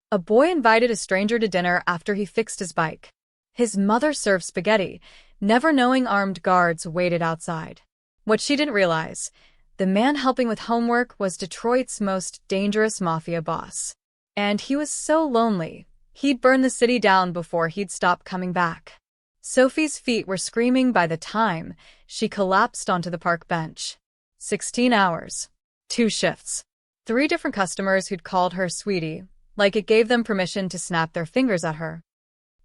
A boy invited a stranger to dinner after he fixed his bike. His mother served spaghetti, never knowing armed guards waited outside. What she didn't realize, the man helping with homework was Detroit's most dangerous mafia boss. And he was so lonely, he'd burn the city down before he'd stop coming back. Sophie's feet were screaming by the time she collapsed onto the park bench. 16 hours. 2 shifts. 3 different customers who'd called her sweetie, like it gave them permission to snap their fingers at her.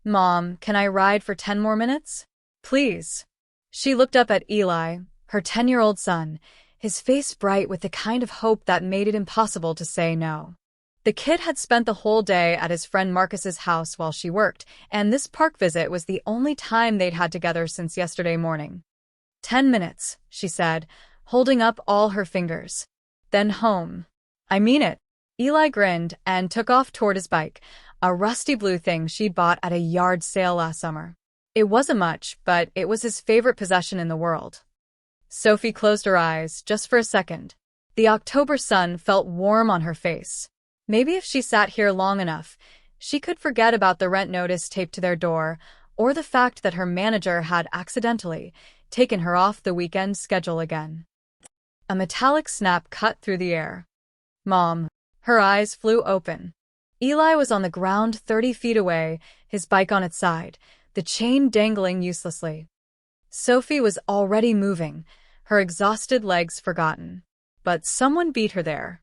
Mom, can I ride for 10 more minutes? Please. She looked up at Eli, her 10-year-old son, his face bright with the kind of hope that made it impossible to say no. The kid had spent the whole day at his friend Marcus's house while she worked, and this park visit was the only time they'd had together since yesterday morning. 10 minutes, she said, holding up all her fingers. Then home. I mean it. Eli grinned and took off toward his bike, a rusty blue thing she'd bought at a yard sale last summer. It wasn't much, but it was his favorite possession in the world. Sophie closed her eyes just for a second. The October sun felt warm on her face. Maybe if she sat here long enough, she could forget about the rent notice taped to their door, or the fact that her manager had accidentally taken her off the weekend schedule again. A metallic snap cut through the air. Mom. Her eyes flew open. Eli was on the ground 30 feet away, his bike on its side, the chain dangling uselessly. Sophie was already moving, her exhausted legs forgotten. But someone beat her there.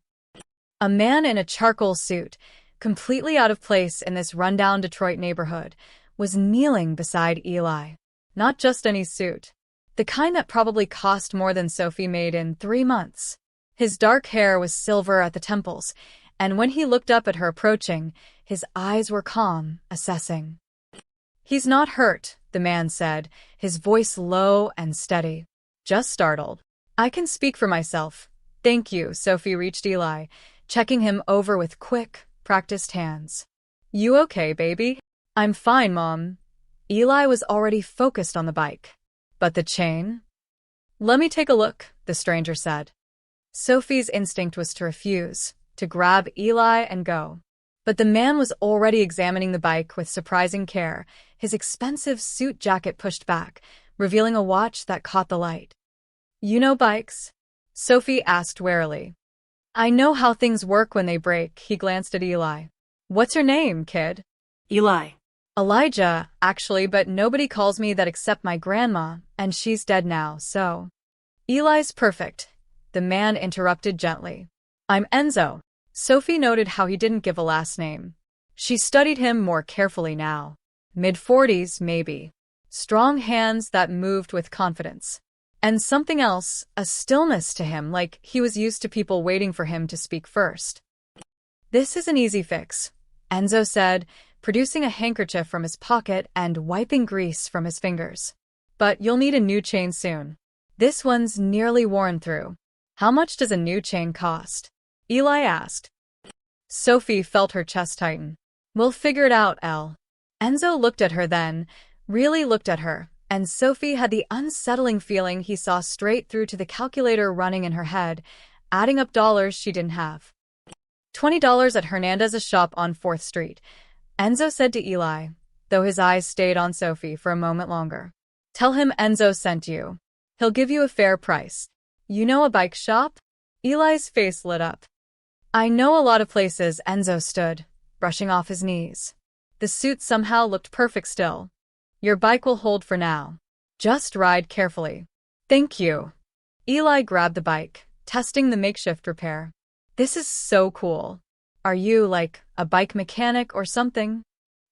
A man in a charcoal suit, completely out of place in this rundown Detroit neighborhood, was kneeling beside Eli. Not just any suit. The kind that probably cost more than Sophie made in 3 months. His dark hair was silver at the temples, and when he looked up at her approaching, his eyes were calm, assessing. He's not hurt, the man said, his voice low and steady. Just startled. I can speak for myself. Thank you, Sophie reached Eli, checking him over with quick, practiced hands. You okay, baby? I'm fine, Mom. Eli was already focused on the bike. But the chain? Let me take a look, the stranger said. Sophie's instinct was to refuse, to grab Eli and go. But the man was already examining the bike with surprising care, his expensive suit jacket pushed back, revealing a watch that caught the light. You know bikes? Sophie asked warily. I know how things work when they break, he glanced at Eli. What's your name, kid? Eli. Elijah, actually, but nobody calls me that except my grandma, and she's dead now, so. Eli's perfect, the man interrupted gently. I'm Enzo. Sophie noted how he didn't give a last name. She studied him more carefully now. Mid-40s, maybe. Strong hands that moved with confidence. And something else, a stillness to him, like he was used to people waiting for him to speak first. This is an easy fix, Enzo said, producing a handkerchief from his pocket and wiping grease from his fingers. But you'll need a new chain soon. This one's nearly worn through. How much does a new chain cost? Eli asked. Sophie felt her chest tighten. We'll figure it out, Elle. Enzo looked at her then, really looked at her, and Sophie had the unsettling feeling he saw straight through to the calculator running in her head, adding up dollars she didn't have. $20 at Hernandez's shop on 4th Street, Enzo said to Eli, though his eyes stayed on Sophie for a moment longer. Tell him Enzo sent you. He'll give you a fair price. You know a bike shop? Eli's face lit up. I know a lot of places. Enzo stood, brushing off his knees. The suit somehow looked perfect still. Your bike will hold for now. Just ride carefully. Thank you. Eli grabbed the bike, testing the makeshift repair. This is so cool. Are you, like, a bike mechanic or something?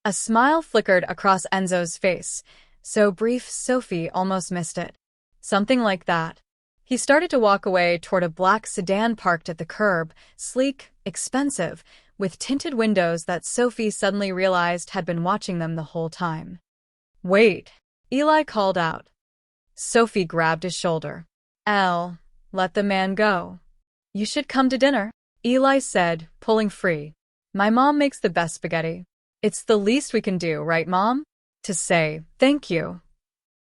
A smile flickered across Enzo's face, so brief Sophie almost missed it. Something like that. He started to walk away toward a black sedan parked at the curb, sleek, expensive, with tinted windows that Sophie suddenly realized had been watching them the whole time. Wait, Eli called out. Sophie grabbed his shoulder. Elle, let the man go. You should come to dinner, Eli said, pulling free. My mom makes the best spaghetti. It's the least we can do, right, Mom? To say, thank you.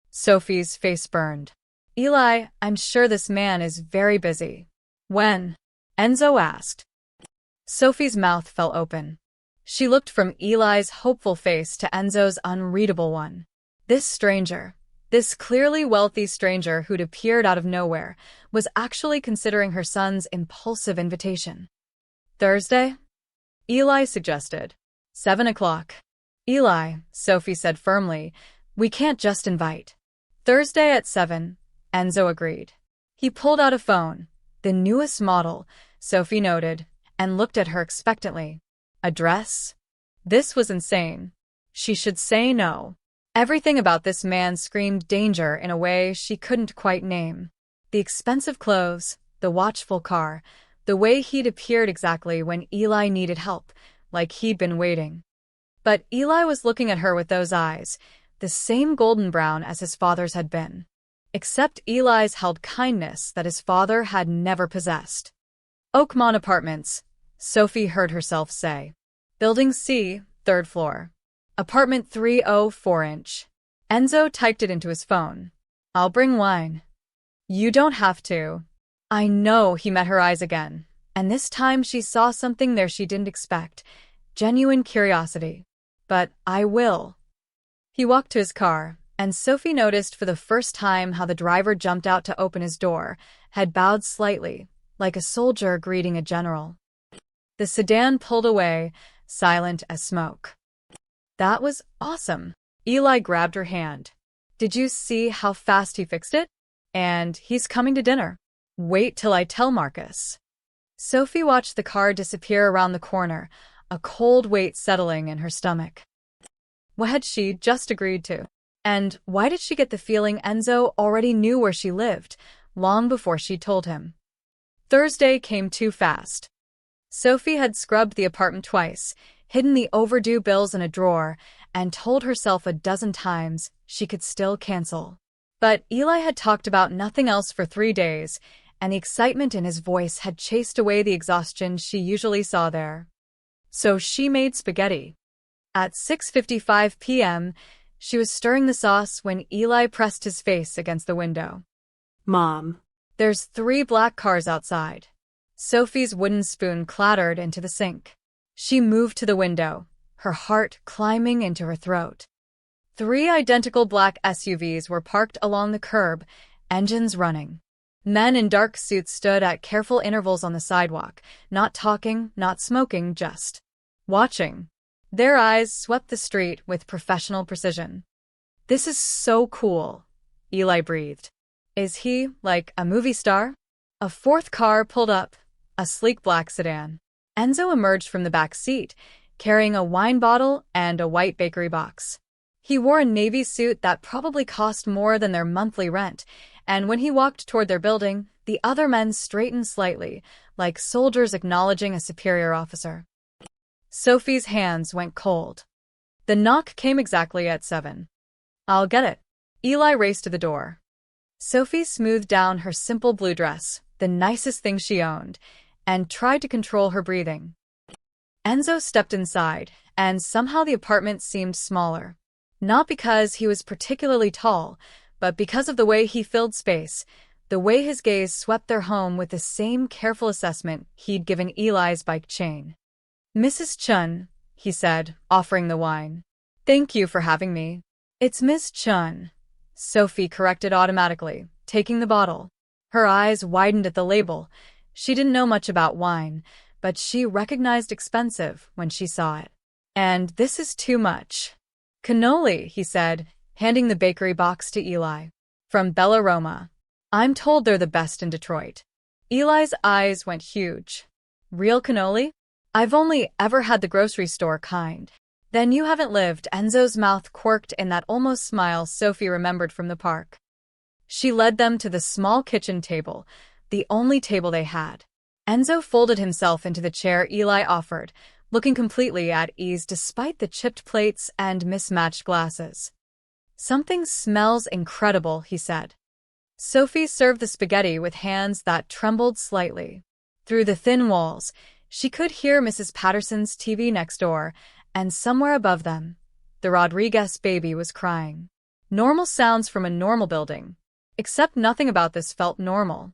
Sophie's face burned. Eli, I'm sure this man is very busy. When? Enzo asked. Sophie's mouth fell open. She looked from Eli's hopeful face to Enzo's unreadable one. This stranger, this clearly wealthy stranger who'd appeared out of nowhere, was actually considering her son's impulsive invitation. Thursday? Eli suggested. 7 o'clock. Eli, Sophie said firmly, we can't just invite. Thursday at 7, Enzo agreed. He pulled out a phone, the newest model, Sophie noted, and looked at her expectantly. Address? This was insane. She should say no. Everything about this man screamed danger in a way she couldn't quite name. The expensive clothes, the watchful car, the way he'd appeared exactly when Eli needed help, like he'd been waiting. But Eli was looking at her with those eyes, the same golden brown as his father's had been. Except Eli's held kindness that his father had never possessed. Oakmont Apartments, Sophie heard herself say. Building C, 3rd floor. Apartment 304-inch. Enzo typed it into his phone. I'll bring wine. You don't have to. I know. He met her eyes again, and this time she saw something there she didn't expect. Genuine curiosity. But I will. He walked to his car, and Sophie noticed for the first time how the driver jumped out to open his door, had bowed slightly, like a soldier greeting a general. The sedan pulled away, silent as smoke. That was awesome. Eli grabbed her hand. Did you see how fast he fixed it? And he's coming to dinner. Wait till I tell Marcus. Sophie watched the car disappear around the corner, a cold weight settling in her stomach. What had she just agreed to? And why did she get the feeling Enzo already knew where she lived, long before she told him? Thursday came too fast. Sophie had scrubbed the apartment twice, hidden the overdue bills in a drawer, and told herself a dozen times she could still cancel. But Eli had talked about nothing else for 3 days, and the excitement in his voice had chased away the exhaustion she usually saw there. So she made spaghetti. At 6:55 p.m., she was stirring the sauce when Eli pressed his face against the window. Mom. There's 3 black cars outside. Sophie's wooden spoon clattered into the sink. She moved to the window, her heart climbing into her throat. 3 identical black SUVs were parked along the curb, engines running. Men in dark suits stood at careful intervals on the sidewalk, not talking, not smoking, just watching. Their eyes swept the street with professional precision. This is so cool, Eli breathed. Is he, like, a movie star? A 4th car pulled up, a sleek black sedan. Enzo emerged from the back seat, carrying a wine bottle and a white bakery box. He wore a navy suit that probably cost more than their monthly rent, and when he walked toward their building, the other men straightened slightly, like soldiers acknowledging a superior officer. Sophie's hands went cold. The knock came exactly at 7. I'll get it. Eli raced to the door. Sophie smoothed down her simple blue dress, the nicest thing she owned, and tried to control her breathing. Enzo stepped inside, and somehow the apartment seemed smaller. Not because he was particularly tall, but because of the way he filled space, the way his gaze swept their home with the same careful assessment he'd given Eli's bike chain. Mrs. Chun, he said, offering the wine. Thank you for having me. It's Miss Chun, Sophie corrected automatically, taking the bottle. Her eyes widened at the label. She didn't know much about wine, but she recognized expensive when she saw it. And this is too much. Cannoli, he said, handing the bakery box to Eli. From Bella Roma. I'm told they're the best in Detroit. Eli's eyes went huge. Real cannoli? I've only ever had the grocery store kind. Then you haven't lived. Enzo's mouth quirked in that almost smile Sophie remembered from the park. She led them to the small kitchen table, the only table they had. Enzo folded himself into the chair Eli offered, looking completely at ease despite the chipped plates and mismatched glasses. Something smells incredible, he said. Sophie served the spaghetti with hands that trembled slightly. Through the thin walls, she could hear Mrs. Patterson's TV next door, and somewhere above them, the Rodriguez baby was crying. Normal sounds from a normal building. Except nothing about this felt normal.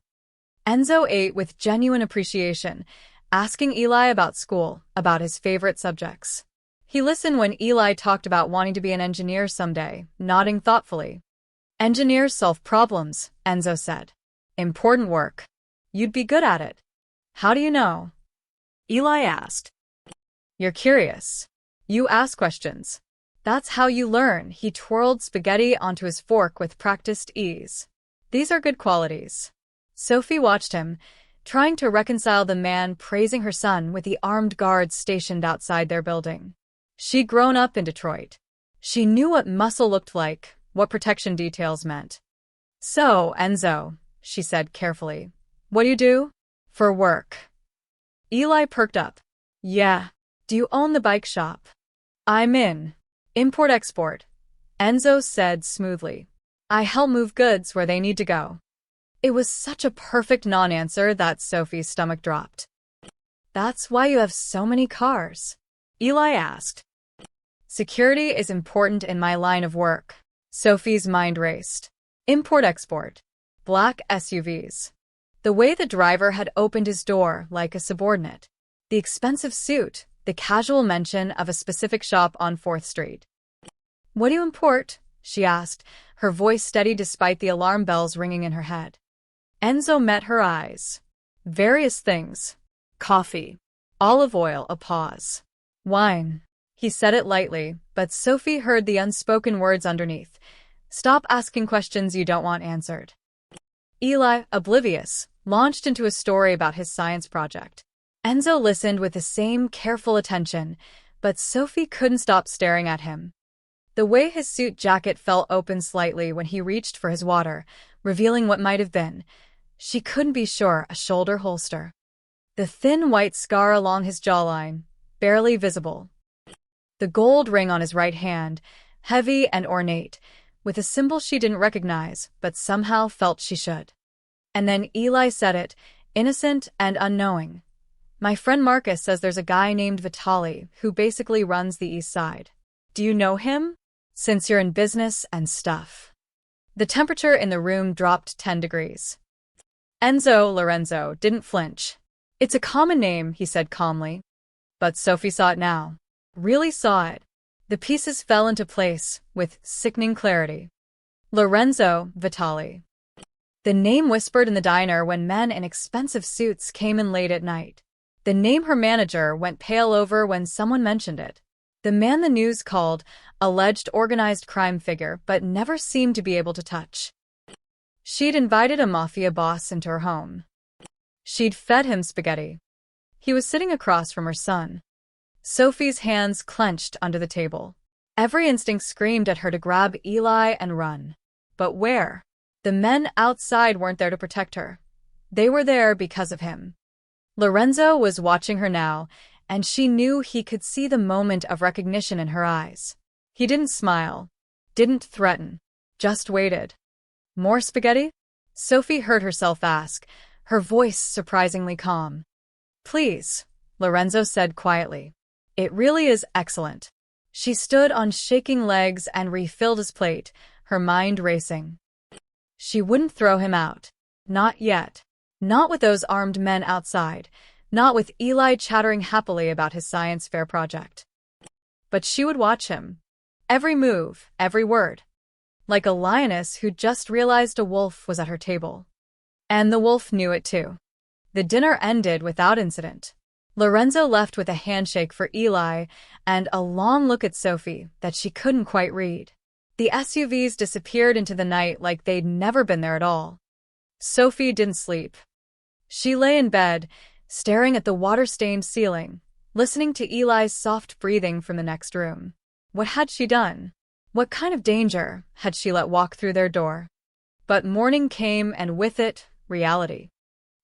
Enzo ate with genuine appreciation, asking Eli about school, about his favorite subjects. He listened when Eli talked about wanting to be an engineer someday, nodding thoughtfully. Engineers solve problems, Enzo said. Important work. You'd be good at it. How do you know? Eli asked. You're curious. You ask questions. That's how you learn. He twirled spaghetti onto his fork with practiced ease. These are good qualities. Sophie watched him, trying to reconcile the man praising her son with the armed guards stationed outside their building. She'd grown up in Detroit. She knew what muscle looked like, what protection details meant. So, Enzo, she said carefully, what do you do? For work. Eli perked up. Yeah. Do you own the bike shop? I'm in. Import-export. Enzo said smoothly. I help move goods where they need to go. It was such a perfect non-answer that Sophie's stomach dropped. That's why you have so many cars? Eli asked. Security is important in my line of work. Sophie's mind raced. Import-export. Black SUVs. The way the driver had opened his door like a subordinate. The expensive suit, the casual mention of a specific shop on 4th Street. What do you import? She asked, her voice steady despite the alarm bells ringing in her head. Enzo met her eyes. Various things. Coffee. Olive oil, a pause. Wine. He said it lightly, but Sophie heard the unspoken words underneath. Stop asking questions you don't want answered. Eli, oblivious, launched into a story about his science project. Enzo listened with the same careful attention, but Sophie couldn't stop staring at him. The way his suit jacket fell open slightly when he reached for his water, revealing what might have been, she couldn't be sure, a shoulder holster. The thin white scar along his jawline, barely visible. The gold ring on his right hand, heavy and ornate, with a symbol she didn't recognize, but somehow felt she should. And then Eli said it, innocent and unknowing. My friend Marcus says there's a guy named Vitaly who basically runs the East Side. Do you know him? Since you're in business and stuff. The temperature in the room dropped 10 degrees. Enzo Lorenzo didn't flinch. It's a common name, he said calmly. But Sophie saw it now. Really saw it. The pieces fell into place with sickening clarity. Lorenzo Vitaly. The name whispered in the diner when men in expensive suits came in late at night. The name her manager went pale over when someone mentioned it. The man the news called alleged organized crime figure but never seemed to be able to touch. She'd invited a Mafia boss into her home. She'd fed him spaghetti. He was sitting across from her son. Sophie's hands clenched under the table. Every instinct screamed at her to grab Eli and run. But where? The men outside weren't there to protect her. They were there because of him. Lorenzo was watching her now, and she knew he could see the moment of recognition in her eyes. He didn't smile, didn't threaten, just waited. More spaghetti? Sophie heard herself ask, her voice surprisingly calm. Please, Lorenzo said quietly. It really is excellent. She stood on shaking legs and refilled his plate, her mind racing. She wouldn't throw him out. Not yet. Not with those armed men outside. Not with Eli chattering happily about his science fair project. But she would watch him. Every move, every word. Like a lioness who just realized a wolf was at her table. And the wolf knew it too. The dinner ended without incident. Lorenzo left with a handshake for Eli and a long look at Sophie that she couldn't quite read. The SUVs disappeared into the night like they'd never been there at all. Sophie didn't sleep. She lay in bed, staring at the water-stained ceiling, listening to Eli's soft breathing from the next room. What had she done? What kind of danger had she let walk through their door? But morning came, and with it, reality.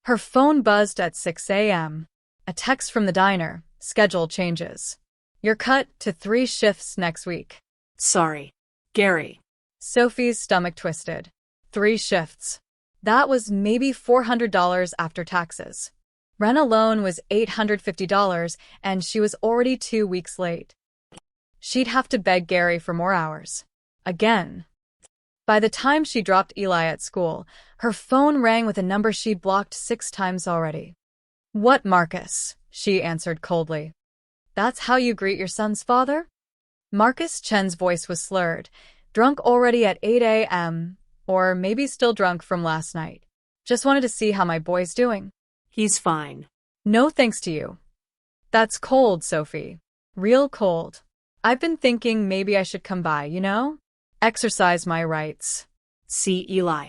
Her phone buzzed at 6 a.m. A text from the diner. Schedule changes. You're cut to 3 shifts next week. Sorry, Gary. Sophie's stomach twisted. 3 shifts. That was maybe $400 after taxes. Rent alone was $850, and she was already 2 weeks late. She'd have to beg Gary for more hours. Again. By the time she dropped Eli at school, her phone rang with a number she'd blocked 6 times already. What, Marcus? She answered coldly. That's how you greet your son's father? Marcus Chen's voice was slurred, drunk already at 8 a.m., or maybe still drunk from last night. Just wanted to see how my boy's doing. He's fine. No thanks to you. That's cold, Sophie. Real cold. I've been thinking maybe I should come by, Exercise my rights. See, Eli.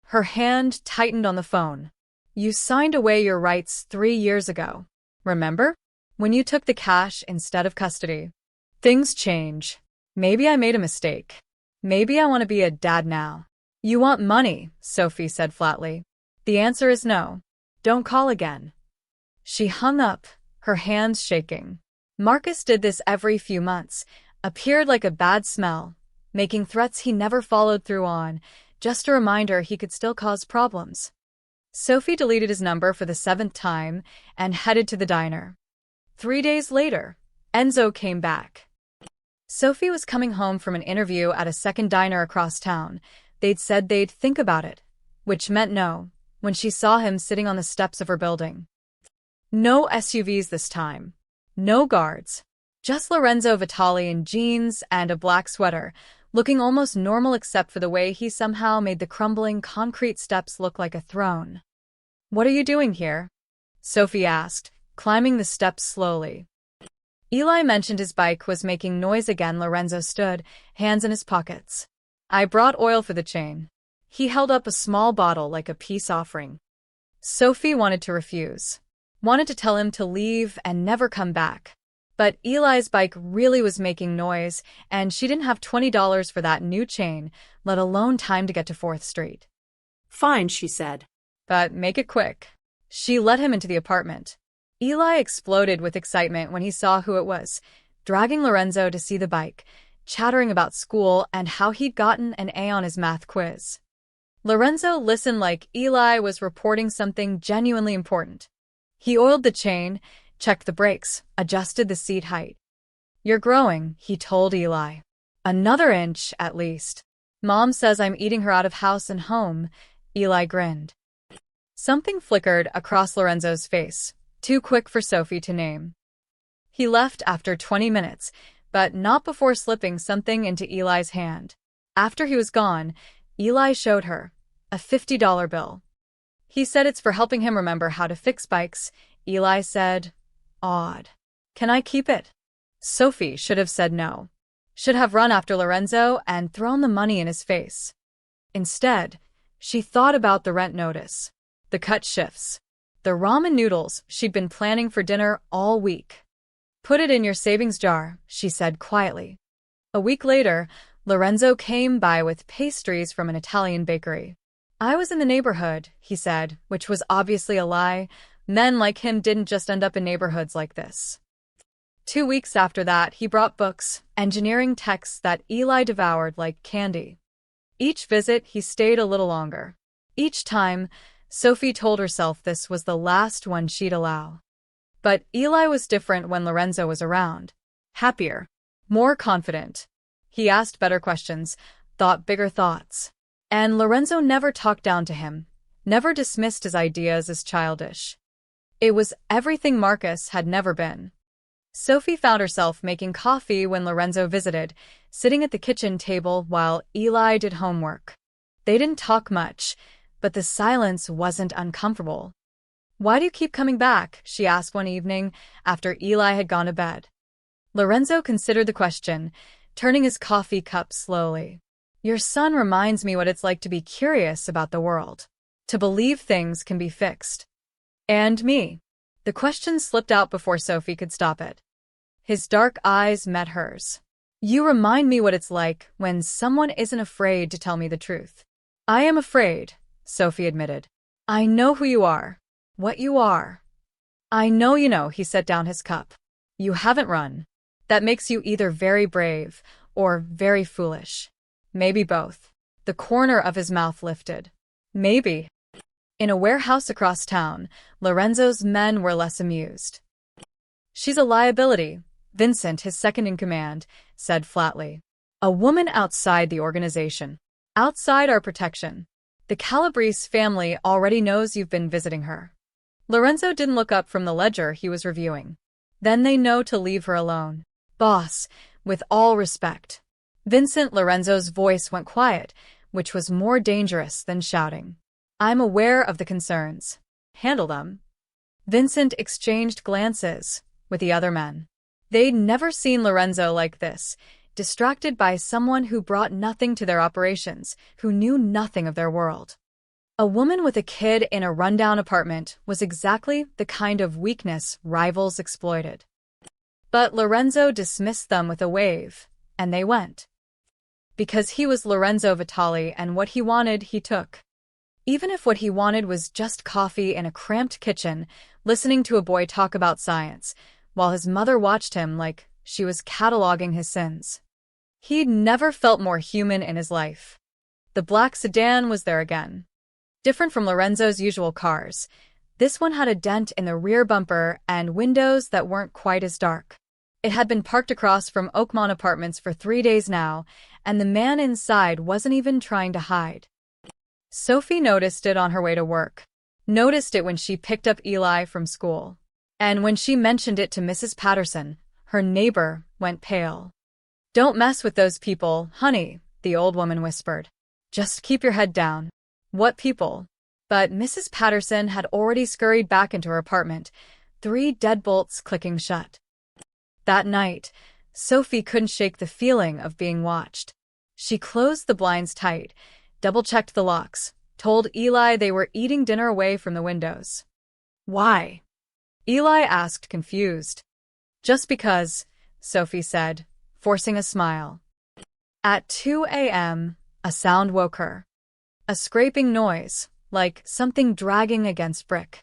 Her hand tightened on the phone. You signed away your rights 3 years ago. Remember? When you took the cash instead of custody. Things change. Maybe I made a mistake. Maybe I want to be a dad now. You want money, Sophie said flatly. The answer is no. Don't call again. She hung up, her hands shaking. Marcus did this every few months, appeared like a bad smell, making threats he never followed through on, just a reminder he could still cause problems. Sophie deleted his number for the 7th time and headed to the diner. 3 days later, Enzo came back. Sophie was coming home from an interview at a second diner across town. They'd said they'd think about it, which meant no, when she saw him sitting on the steps of her building. No SUVs this time. No guards. Just Lorenzo Vitali in jeans and a black sweater, looking almost normal except for the way he somehow made the crumbling concrete steps look like a throne. What are you doing here? Sophie asked, climbing the steps slowly. Eli mentioned his bike was making noise again. Lorenzo stood, hands in his pockets. I brought oil for the chain. He held up a small bottle like a peace offering. Sophie wanted to refuse. Wanted to tell him to leave and never come back. But Eli's bike really was making noise, and she didn't have $20 for that new chain, let alone time to get to 4th Street. Fine, she said. But make it quick. She let him into the apartment. Eli exploded with excitement when he saw who it was, dragging Lorenzo to see the bike, chattering about school and how he'd gotten an A on his math quiz. Lorenzo listened like Eli was reporting something genuinely important. He oiled the chain, checked the brakes, adjusted the seat height. You're growing, he told Eli. Another inch, at least. Mom says I'm eating her out of house and home. Eli grinned. Something flickered across Lorenzo's face, too quick for Sophie to name. He left after 20 minutes, but not before slipping something into Eli's hand. After he was gone, Eli showed her a $50 bill. He said it's for helping him remember how to fix bikes. Eli said, odd. Can I keep it? Sophie should have said no. Should have run after Lorenzo and thrown the money in his face. Instead, she thought about the rent notice, the cut shifts, the ramen noodles she'd been planning for dinner all week. Put it in your savings jar, she said quietly. A week later, Lorenzo came by with pastries from an Italian bakery. I was in the neighborhood, he said, which was obviously a lie. Men like him didn't just end up in neighborhoods like this. 2 weeks after that, he brought books, engineering texts that Eli devoured like candy. Each visit, he stayed a little longer. Each time, Sophie told herself this was the last one she'd allow. But Eli was different when Lorenzo was around. Happier. More confident. He asked better questions, thought bigger thoughts. And Lorenzo never talked down to him, never dismissed his ideas as childish. It was everything Marcus had never been. Sophie found herself making coffee when Lorenzo visited, sitting at the kitchen table while Eli did homework. They didn't talk much, but the silence wasn't uncomfortable. Why do you keep coming back? She asked one evening after Eli had gone to bed. Lorenzo considered the question, turning his coffee cup slowly. Your son reminds me what it's like to be curious about the world, to believe things can be fixed. And me. The question slipped out before Sophie could stop it. His dark eyes met hers. You remind me what it's like when someone isn't afraid to tell me the truth. I am afraid, Sophie admitted. I know who you are. What you are. I know you know, he set down his cup. You haven't run. That makes you either very brave or very foolish. Maybe both. The corner of his mouth lifted. Maybe. In a warehouse across town, Lorenzo's men were less amused. She's a liability, Vincent, his second-in-command, said flatly. A woman outside the organization. Outside our protection. The Calabrese family already knows you've been visiting her. Lorenzo didn't look up from the ledger he was reviewing. Then they know to leave her alone. Boss, with all respect. Vincent Lorenzo's voice went quiet, which was more dangerous than shouting. I'm aware of the concerns. Handle them. Vincent exchanged glances with the other men. They'd never seen Lorenzo like this, distracted by someone who brought nothing to their operations, who knew nothing of their world. A woman with a kid in a rundown apartment was exactly the kind of weakness rivals exploited. But Lorenzo dismissed them with a wave, and they went. Because he was Lorenzo Vitali and what he wanted he took. Even if what he wanted was just coffee in a cramped kitchen, listening to a boy talk about science, while his mother watched him like she was cataloging his sins. He'd never felt more human in his life. The black sedan was there again. Different from Lorenzo's usual cars, this one had a dent in the rear bumper and windows that weren't quite as dark. It had been parked across from Oakmont Apartments for 3 days now, and the man inside wasn't even trying to hide. Sophie noticed it on her way to work, noticed it when she picked up Eli from school. And when she mentioned it to Mrs. Patterson, her neighbor went pale. Don't mess with those people, honey, the old woman whispered. Just keep your head down. What people? But Mrs. Patterson had already scurried back into her apartment, 3 deadbolts clicking shut. That night, Sophie couldn't shake the feeling of being watched. She closed the blinds tight, double-checked the locks, told Eli they were eating dinner away from the windows. Why? Eli asked, confused. Just because, Sophie said, forcing a smile. At 2 a.m., a sound woke her. A scraping noise, like something dragging against brick.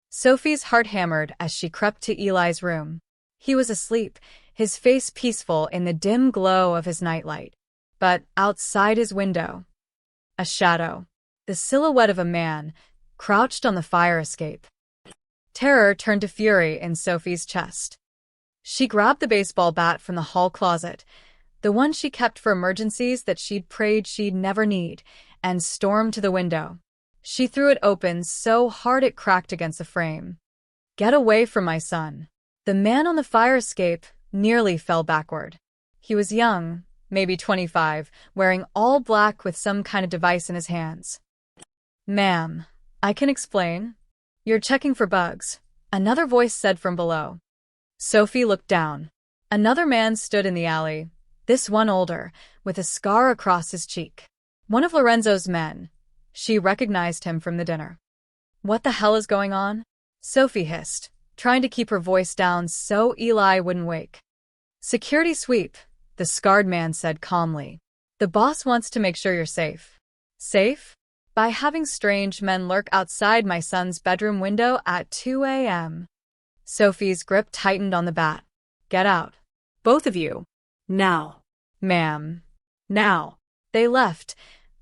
Sophie's heart hammered as she crept to Eli's room. He was asleep, his face peaceful in the dim glow of his nightlight. But outside his window, a shadow, the silhouette of a man, crouched on the fire escape. Terror turned to fury in Sophie's chest. She grabbed the baseball bat from the hall closet, the one she kept for emergencies that she'd prayed she'd never need, and stormed to the window. She threw it open so hard it cracked against the frame. Get away from my son. The man on the fire escape nearly fell backward. He was young, maybe 25, wearing all black with some kind of device in his hands. Ma'am, I can explain. You're checking for bugs, another voice said from below. Sophie looked down. Another man stood in the alley, this one older, with a scar across his cheek. One of Lorenzo's men. She recognized him from the dinner. What the hell is going on? Sophie hissed, trying to keep her voice down so Eli wouldn't wake. Security sweep, the scarred man said calmly. The boss wants to make sure you're safe. Safe? By having strange men lurk outside my son's bedroom window at 2 a.m. Sophie's grip tightened on the bat. Get out. Both of you. Now. Ma'am. Now. They left,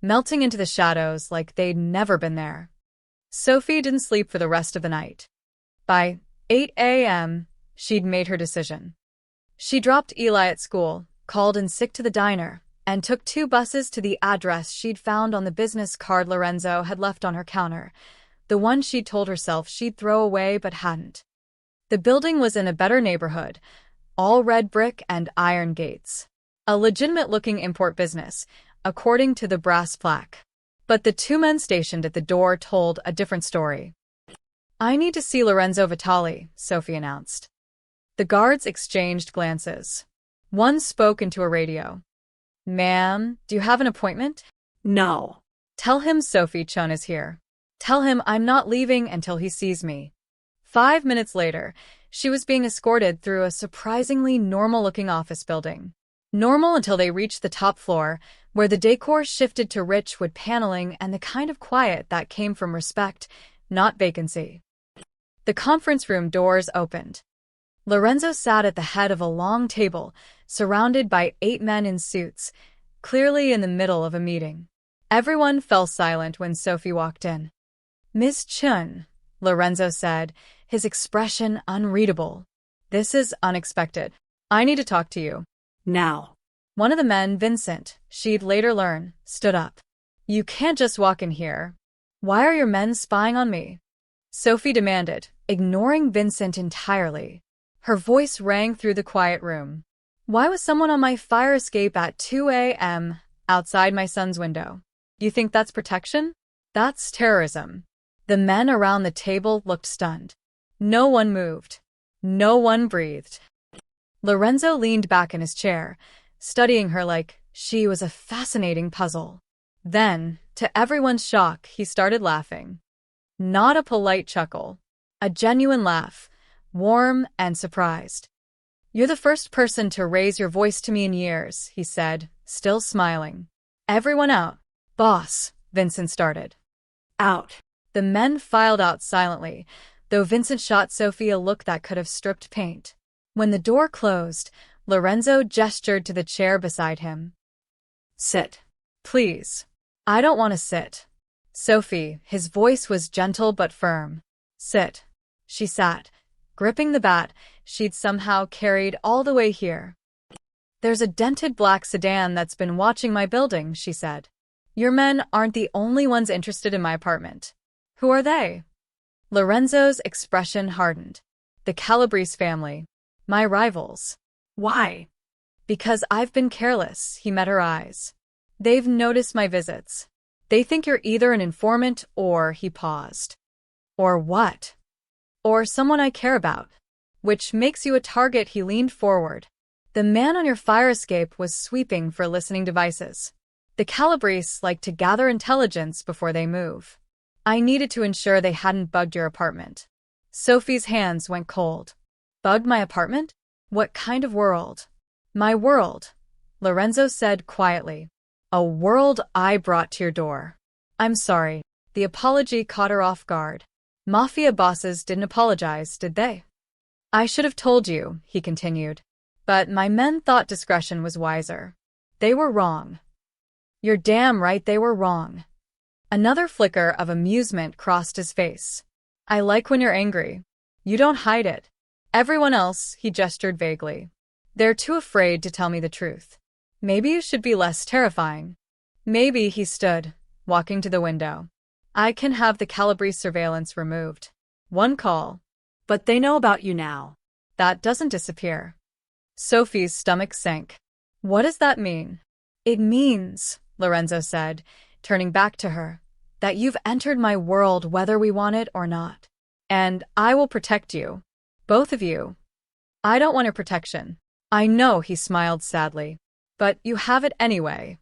melting into the shadows like they'd never been there. Sophie didn't sleep for the rest of the night. By 8 a.m., she'd made her decision. She dropped Eli at school, called in sick to the diner, and took 2 buses to the address she'd found on the business card Lorenzo had left on her counter, the one she'd told herself she'd throw away but hadn't. The building was in a better neighborhood, all red brick and iron gates. A legitimate-looking import business, according to the brass plaque. But the 2 men stationed at the door told a different story. I need to see Lorenzo Vitali, Sophie announced. The guards exchanged glances. One spoke into a radio. Ma'am, do you have an appointment? No. Tell him Sophie Chun is here. Tell him I'm not leaving until he sees me. 5 minutes later, she was being escorted through a surprisingly normal-looking office building. Normal until they reached the top floor, where the decor shifted to rich wood paneling and the kind of quiet that came from respect, not vacancy. The conference room doors opened. Lorenzo sat at the head of a long table, surrounded by 8 men in suits, clearly in the middle of a meeting. Everyone fell silent when Sophie walked in. Ms. Chun, Lorenzo said, his expression unreadable. This is unexpected. I need to talk to you. Now. One of the men, Vincent, she'd later learn, stood up. You can't just walk in here. Why are your men spying on me? Sophie demanded, ignoring Vincent entirely. Her voice rang through the quiet room. Why was someone on my fire escape at 2 a.m. outside my son's window? You think that's protection? That's terrorism. The men around the table looked stunned. No one moved. No one breathed. Lorenzo leaned back in his chair, studying her like she was a fascinating puzzle. Then, to everyone's shock, he started laughing. Not a polite chuckle. A genuine laugh, warm and surprised. You're the first person to raise your voice to me in years, he said, still smiling. Everyone out. Boss, Vincent started. Out. The men filed out silently, though Vincent shot Sophie a look that could have stripped paint. When the door closed, Lorenzo gestured to the chair beside him. Sit. Please. I don't want to sit. Sophie, his voice was gentle but firm. Sit. She sat, gripping the bat she'd somehow carried all the way here. There's a dented black sedan that's been watching my building, she said. Your men aren't the only ones interested in my apartment. Who are they? Lorenzo's expression hardened. The Calabrese family. My rivals. Why? Because I've been careless, he met her eyes. They've noticed my visits. They think you're either an informant or, he paused. Or what? Or someone I care about. Which makes you a target, he leaned forward. The man on your fire escape was sweeping for listening devices. The Calabrese like to gather intelligence before they move. I needed to ensure they hadn't bugged your apartment. Sophie's hands went cold. Bugged my apartment? What kind of world? My world, Lorenzo said quietly. A world I brought to your door. I'm sorry. The apology caught her off guard. Mafia bosses didn't apologize, did they? I should have told you, he continued. But my men thought discretion was wiser. They were wrong. You're damn right they were wrong. Another flicker of amusement crossed his face. I like when you're angry. You don't hide it. Everyone else, he gestured vaguely. They're too afraid to tell me the truth. Maybe you should be less terrifying. Maybe, he stood, walking to the window. I can have the Calabrese surveillance removed. One call. But they know about you now. That doesn't disappear. Sophie's stomach sank. What does that mean? It means, Lorenzo said, turning back to her, that you've entered my world whether we want it or not. And I will protect you. Both of you. I don't want your protection. I know, he smiled sadly. But you have it anyway.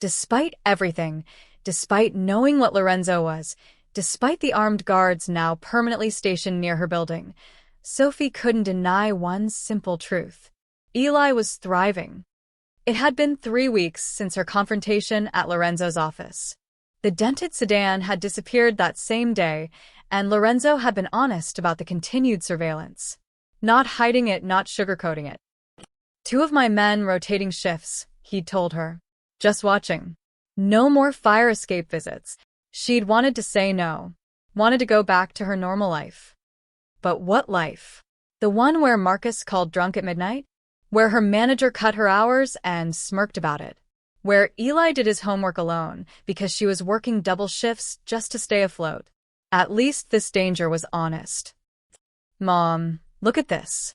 Despite everything, despite knowing what Lorenzo was, despite the armed guards now permanently stationed near her building, Sophie couldn't deny one simple truth. Eli was thriving. It had been 3 weeks since her confrontation at Lorenzo's office. The dented sedan had disappeared that same day, and Lorenzo had been honest about the continued surveillance. Not hiding it, not sugarcoating it. 2 of my men rotating shifts, he'd told her. Just watching. No more fire escape visits. She'd wanted to say no. Wanted to go back to her normal life. But what life? The one where Marcus called drunk at midnight? Where her manager cut her hours and smirked about it? Where Eli did his homework alone because she was working double shifts just to stay afloat? At least this danger was honest. Mom, look at this.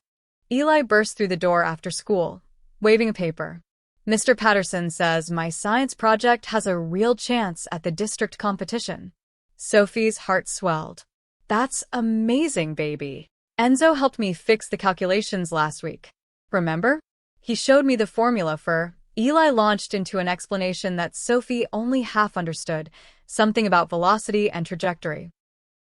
Eli burst through the door after school, waving a paper. Mr. Patterson says my science project has a real chance at the district competition. Sophie's heart swelled. That's amazing, baby. Enzo helped me fix the calculations last week. Remember? He showed me the formula for... Eli launched into an explanation that Sophie only half understood, something about velocity and trajectory.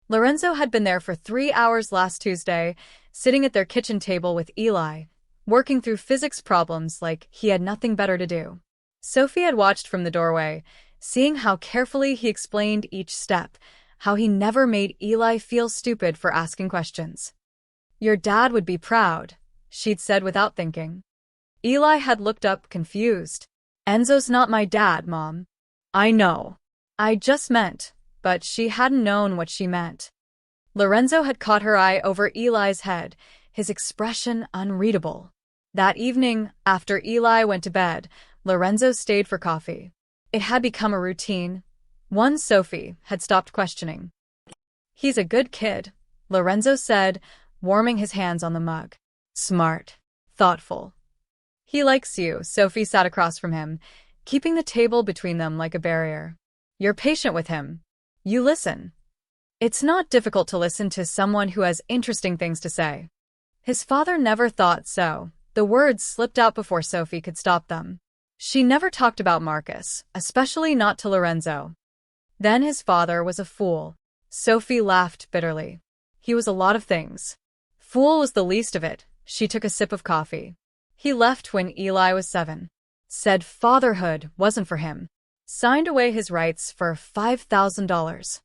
Lorenzo had been there for 3 hours last Tuesday, sitting at their kitchen table with Eli, working through physics problems like he had nothing better to do. Sophie had watched from the doorway, seeing how carefully he explained each step, how he never made Eli feel stupid for asking questions. Your dad would be proud, she'd said without thinking. Eli had looked up, confused. Enzo's not my dad, Mom. I know. I just meant, but she hadn't known what she meant. Lorenzo had caught her eye over Eli's head, his expression unreadable. That evening, after Eli went to bed, Lorenzo stayed for coffee. It had become a routine, one Sophie had stopped questioning. He's a good kid, Lorenzo said, warming his hands on the mug. Smart. Thoughtful. He likes you, Sophie sat across from him, keeping the table between them like a barrier. You're patient with him. You listen. It's not difficult to listen to someone who has interesting things to say. His father never thought so. The words slipped out before Sophie could stop them. She never talked about Marcus, especially not to Lorenzo. Then his father was a fool. Sophie laughed bitterly. He was a lot of things. Fool was the least of it. She took a sip of coffee. He left when Eli was 7. Said fatherhood wasn't for him. Signed away his rights for $5,000.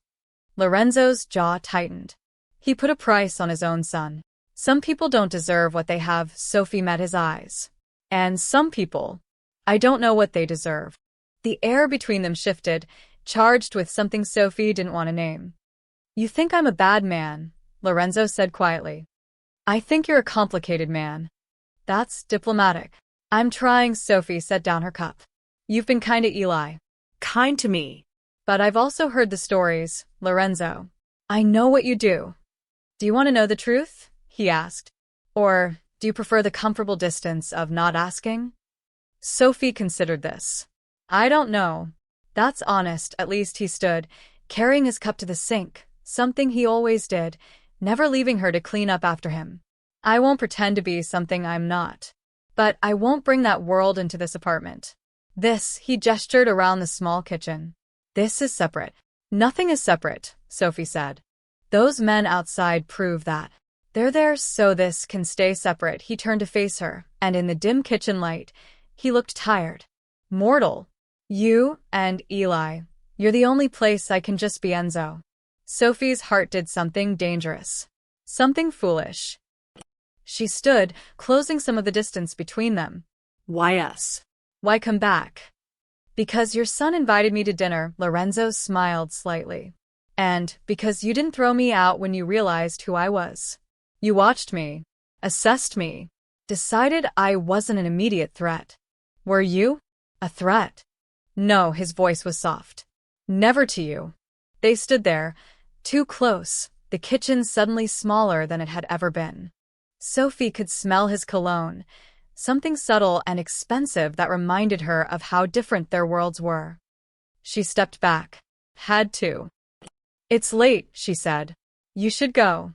Lorenzo's jaw tightened. He put a price on his own son. Some people don't deserve what they have, Sophie met his eyes. And some people, I don't know what they deserve. The air between them shifted, charged with something Sophie didn't want to name. You think I'm a bad man, Lorenzo said quietly. I think you're a complicated man. That's diplomatic. I'm trying, Sophie set down her cup. You've been kind to Eli. Kind to me. But I've also heard the stories, Lorenzo. I know what you do. Do you want to know the truth? He asked. Or do you prefer the comfortable distance of not asking? Sophie considered this. I don't know. That's honest. At least he stood, carrying his cup to the sink, something he always did, never leaving her to clean up after him. I won't pretend to be something I'm not. But I won't bring that world into this apartment. This, he gestured around the small kitchen. This is separate. Nothing is separate, Sophie said. Those men outside prove that. They're there so this can stay separate. He turned to face her, and in the dim kitchen light, he looked tired. Mortal. You and Eli. You're the only place I can just be Enzo. Sophie's heart did something dangerous. Something foolish. She stood, closing some of the distance between them. Why us? Why come back? Because your son invited me to dinner, Lorenzo smiled slightly. And because you didn't throw me out when you realized who I was. You watched me, assessed me, decided I wasn't an immediate threat. Were you? A threat? No, his voice was soft. Never to you. They stood there, too close, the kitchen suddenly smaller than it had ever been. Sophie could smell his cologne, something subtle and expensive that reminded her of how different their worlds were. She stepped back. Had to. It's late, she said. You should go.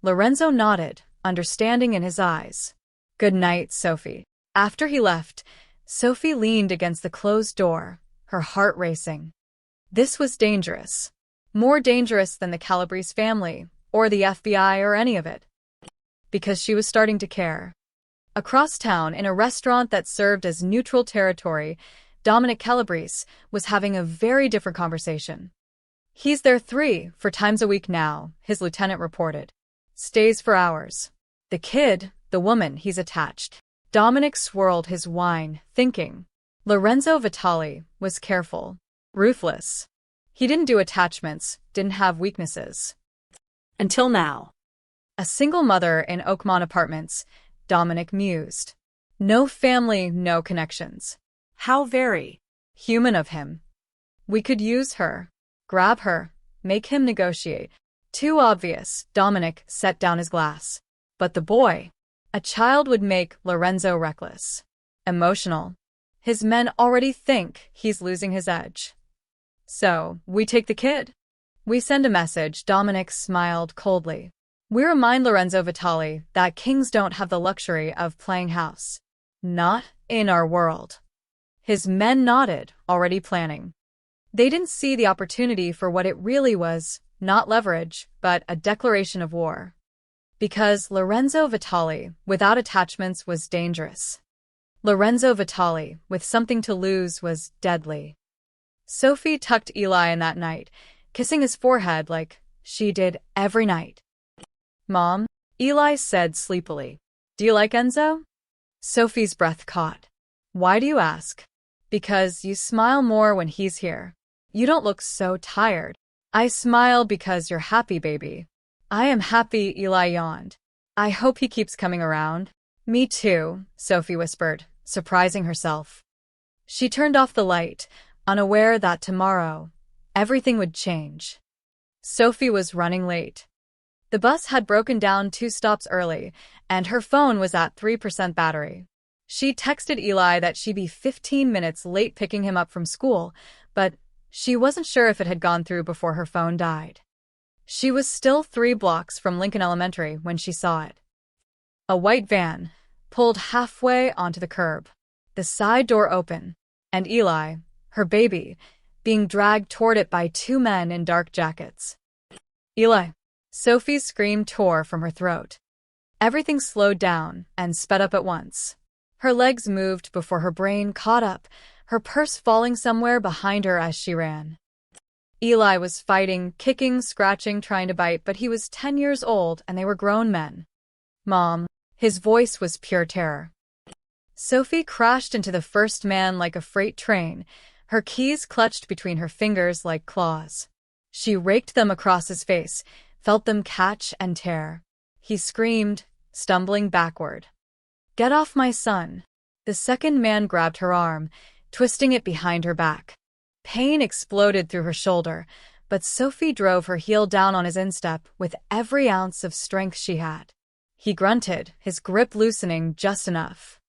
Lorenzo nodded, understanding in his eyes. Good night, Sophie. After he left, Sophie leaned against the closed door, her heart racing. This was dangerous. More dangerous than the Calabrese family, or the FBI or any of it. Because she was starting to care. Across town, in a restaurant that served as neutral territory, Dominic Calabrese was having a very different conversation. He's there 3-4 times a week now, his lieutenant reported. Stays for hours. The kid, the woman, he's attached. Dominic swirled his wine, thinking. Lorenzo Vitali was careful. Ruthless. He didn't do attachments, didn't have weaknesses. Until now. A single mother in Oakmont Apartments, Dominic mused. No family, no connections. How very human of him. We could use her. Grab her. Make him negotiate. Too obvious, Dominic set down his glass. But the boy. A child would make Lorenzo reckless. Emotional. His men already think he's losing his edge. So, we take the kid. We send a message, Dominic smiled coldly. We remind Lorenzo Vitali that kings don't have the luxury of playing house. Not in our world. His men nodded, already planning. They didn't see the opportunity for what it really was, not leverage, but a declaration of war. Because Lorenzo Vitali, without attachments, was dangerous. Lorenzo Vitali, with something to lose, was deadly. Sophie tucked Eli in that night, kissing his forehead like she did every night. Mom, Eli said sleepily. Do you like Enzo? Sophie's breath caught. Why do you ask? Because you smile more when he's here. You don't look so tired. I smile because you're happy, baby. I am happy, Eli yawned. I hope he keeps coming around. Me too, Sophie whispered, surprising herself. She turned off the light, unaware that tomorrow, everything would change. Sophie was running late. The bus had broken down 2 stops early, and her phone was at 3% battery. She texted Eli that she'd be 15 minutes late picking him up from school, but she wasn't sure if it had gone through before her phone died. She was still 3 blocks from Lincoln Elementary when she saw it. A white van pulled halfway onto the curb, the side door open, and Eli, her baby, being dragged toward it by 2 men in dark jackets. Eli! Sophie's scream tore from her throat. Everything slowed down and sped up at once. Her legs moved before her brain caught up, her purse falling somewhere behind her as she ran. Eli was fighting, kicking, scratching, trying to bite, but he was 10 years old and they were grown men. Mom. His voice was pure terror. Sophie crashed into the first man like a freight train, her keys clutched between her fingers like claws. She raked them across his face, felt them catch and tear. He screamed, stumbling backward. Get off my son. The second man grabbed her arm, twisting it behind her back. Pain exploded through her shoulder, but Sophie drove her heel down on his instep with every ounce of strength she had. He grunted, his grip loosening just enough.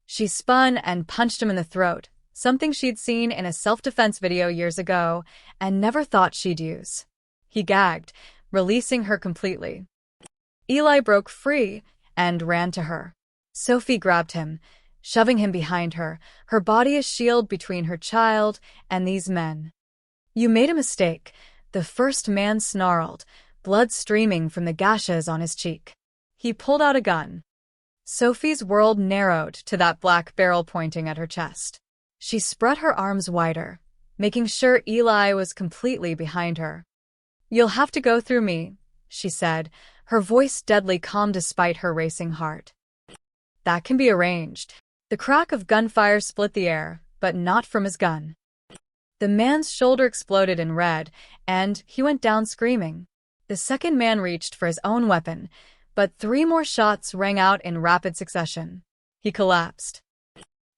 She spun and punched him in the throat, something she'd seen in a self-defense video years ago and never thought she'd use. He gagged, releasing her completely. Eli broke free and ran to her. Sophie grabbed him, shoving him behind her, her body a shield between her child and these men. You made a mistake, the first man snarled, blood streaming from the gashes on his cheek. He pulled out a gun. Sophie's world narrowed to that black barrel pointing at her chest. She spread her arms wider, making sure Eli was completely behind her. You'll have to go through me, she said, her voice deadly calm despite her racing heart. That can be arranged. The crack of gunfire split the air, but not from his gun. The man's shoulder exploded in red, and he went down screaming. The second man reached for his own weapon, but 3 more shots rang out in rapid succession. He collapsed.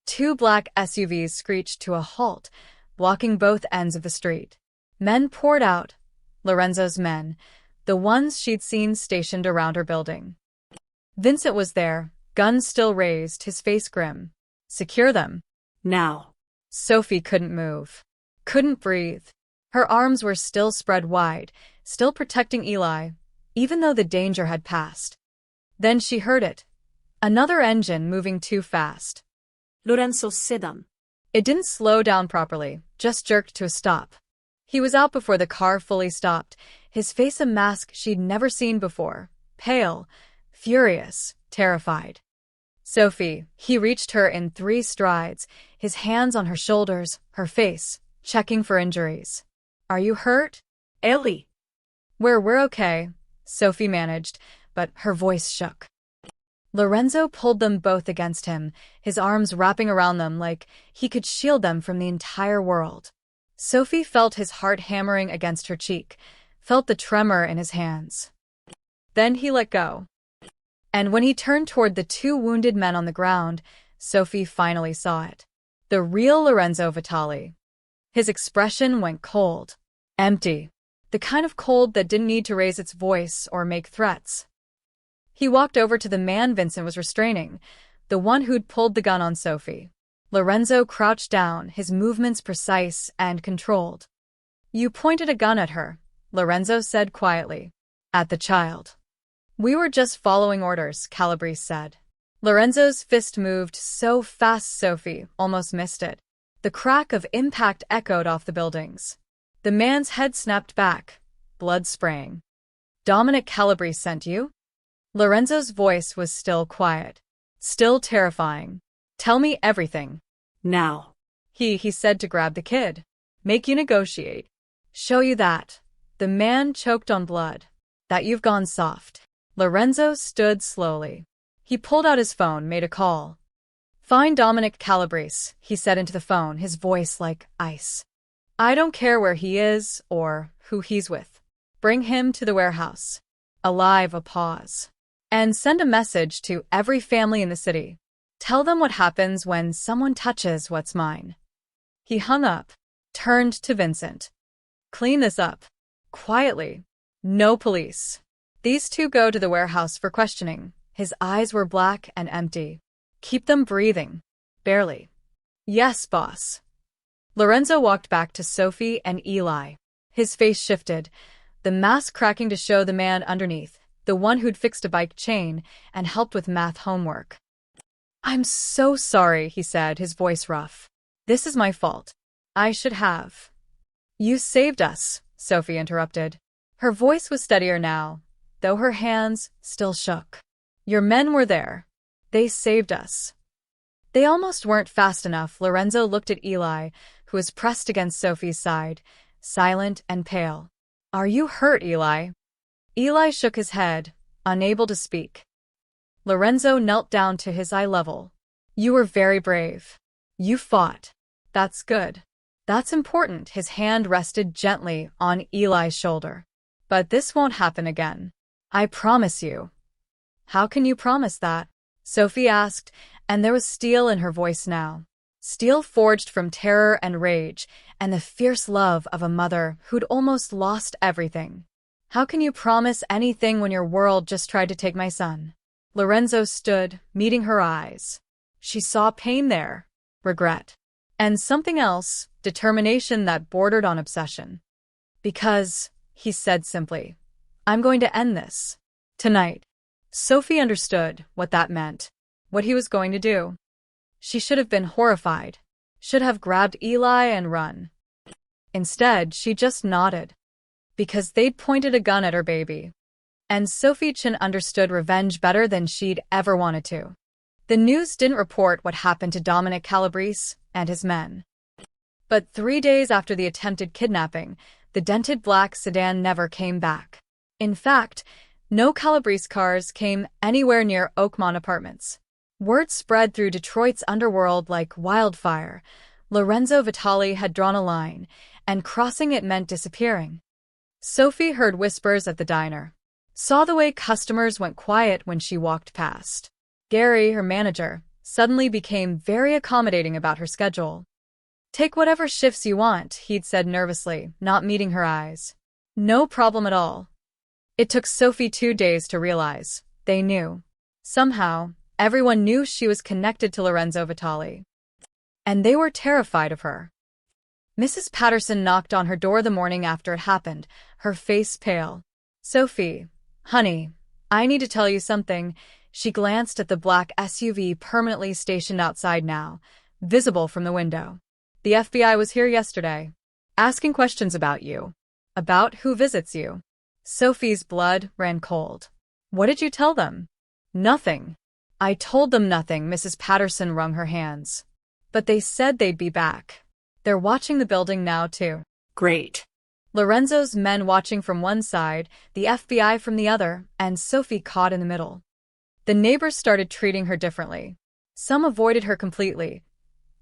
2 black SUVs screeched to a halt, blocking both ends of the street. Men poured out, Lorenzo's men, the ones she'd seen stationed around her building. Vincent was there, guns still raised, his face grim. Secure them. Now. Sophie couldn't move. Couldn't breathe. Her arms were still spread wide, still protecting Eli, even though the danger had passed. Then she heard it. Another engine moving too fast. Lorenzo's sedan. It didn't slow down properly, just jerked to a stop. He was out before the car fully stopped, his face a mask she'd never seen before, pale, furious, terrified. Sophie, he reached her in 3 strides, his hands on her shoulders, her face, checking for injuries. Are you hurt? Ellie. We're okay, Sophie managed, but her voice shook. Lorenzo pulled them both against him, his arms wrapping around them like he could shield them from the entire world. Sophie felt his heart hammering against her cheek, felt the tremor in his hands. Then he let go. And when he turned toward the 2 wounded men on the ground, Sophie finally saw it. The real Lorenzo Vitali. His expression went cold. Empty. The kind of cold that didn't need to raise its voice or make threats. He walked over to the man Vincent was restraining, the one who'd pulled the gun on Sophie. Lorenzo crouched down, his movements precise and controlled. You pointed a gun at her, Lorenzo said quietly. At the child. We were just following orders, Calabrese said. Lorenzo's fist moved so fast Sophie almost missed it. The crack of impact echoed off the buildings. The man's head snapped back, blood spraying. Dominic Calabrese sent you? Lorenzo's voice was still quiet, still terrifying. Tell me everything. Now. He said to grab the kid. Make you negotiate. Show you that. The man choked on blood. That you've gone soft. Lorenzo stood slowly. He pulled out his phone, made a call. Find Dominic Calabrese, he said into the phone, his voice like ice. I don't care where he is or who he's with. Bring him to the warehouse. Alive, a pause. And send a message to every family in the city. Tell them what happens when someone touches what's mine. He hung up, turned to Vincent. Clean this up. Quietly. No police. These two go to the warehouse for questioning. His eyes were black and empty. Keep them breathing. Barely. Yes, boss. Lorenzo walked back to Sophie and Eli. His face shifted, the mask cracking to show the man underneath, the one who'd fixed a bike chain and helped with math homework. I'm so sorry, he said, his voice rough. This is my fault. I should have. You saved us, Sophie interrupted. Her voice was steadier now, though her hands still shook. Your men were there. They saved us. They almost weren't fast enough. Lorenzo looked at Eli, who was pressed against Sophie's side, silent and pale. Are you hurt, Eli? Eli shook his head, unable to speak. Lorenzo knelt down to his eye level. You were very brave. You fought. That's good. That's important. His hand rested gently on Eli's shoulder. But this won't happen again. I promise you. How can you promise that? Sophie asked, and there was steel in her voice now. Steel forged from terror and rage, and the fierce love of a mother who'd almost lost everything. How can you promise anything when your world just tried to take my son? Lorenzo stood, meeting her eyes. She saw pain there, regret, and something else, determination that bordered on obsession. Because, he said simply, I'm going to end this. Tonight. Sophie understood what that meant, what he was going to do. She should have been horrified, should have grabbed Eli and run. Instead, she just nodded. Because they'd pointed a gun at her baby. And Sophie Chin understood revenge better than she'd ever wanted to. The news didn't report what happened to Dominic Calabrese and his men. But 3 days after the attempted kidnapping, the dented black sedan never came back. In fact, no Calabrese cars came anywhere near Oakmont Apartments. Word spread through Detroit's underworld like wildfire. Lorenzo Vitali had drawn a line, and crossing it meant disappearing. Sophie heard whispers at the diner, saw the way customers went quiet when she walked past. Gary, her manager, suddenly became very accommodating about her schedule. Take whatever shifts you want, he'd said nervously, not meeting her eyes. No problem at all. It took Sophie 2 days to realize. They knew. Somehow, everyone knew she was connected to Lorenzo Vitali. And they were terrified of her. Mrs. Patterson knocked on her door the morning after it happened, her face pale. Sophie, honey, I need to tell you something. She glanced at the black SUV permanently stationed outside now, visible from the window. The FBI was here yesterday, asking questions about you. About who visits you. Sophie's blood ran cold. What did you tell them? Nothing. I told them nothing. Mrs. Patterson wrung her hands. But they said they'd be back. They're watching the building now, too. Great. Lorenzo's men watching from one side, the FBI from the other, and Sophie caught in the middle. The neighbors started treating her differently. Some avoided her completely,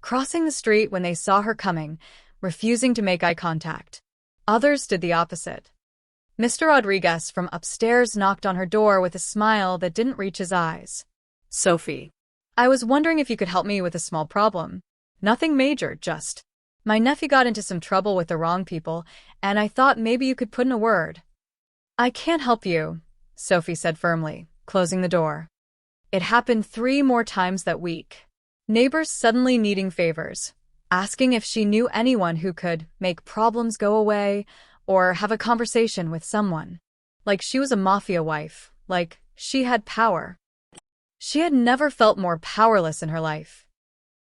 crossing the street when they saw her coming, refusing to make eye contact. Others did the opposite. Mr. Rodriguez from upstairs knocked on her door with a smile that didn't reach his eyes. Sophie. I was wondering if you could help me with a small problem. Nothing major, just. My nephew got into some trouble with the wrong people, and I thought maybe you could put in a word. I can't help you, Sophie said firmly, closing the door. It happened 3 more times that week. Neighbors suddenly needing favors, asking if she knew anyone who could make problems go away or have a conversation with someone. Like she was a mafia wife, like she had power. She had never felt more powerless in her life.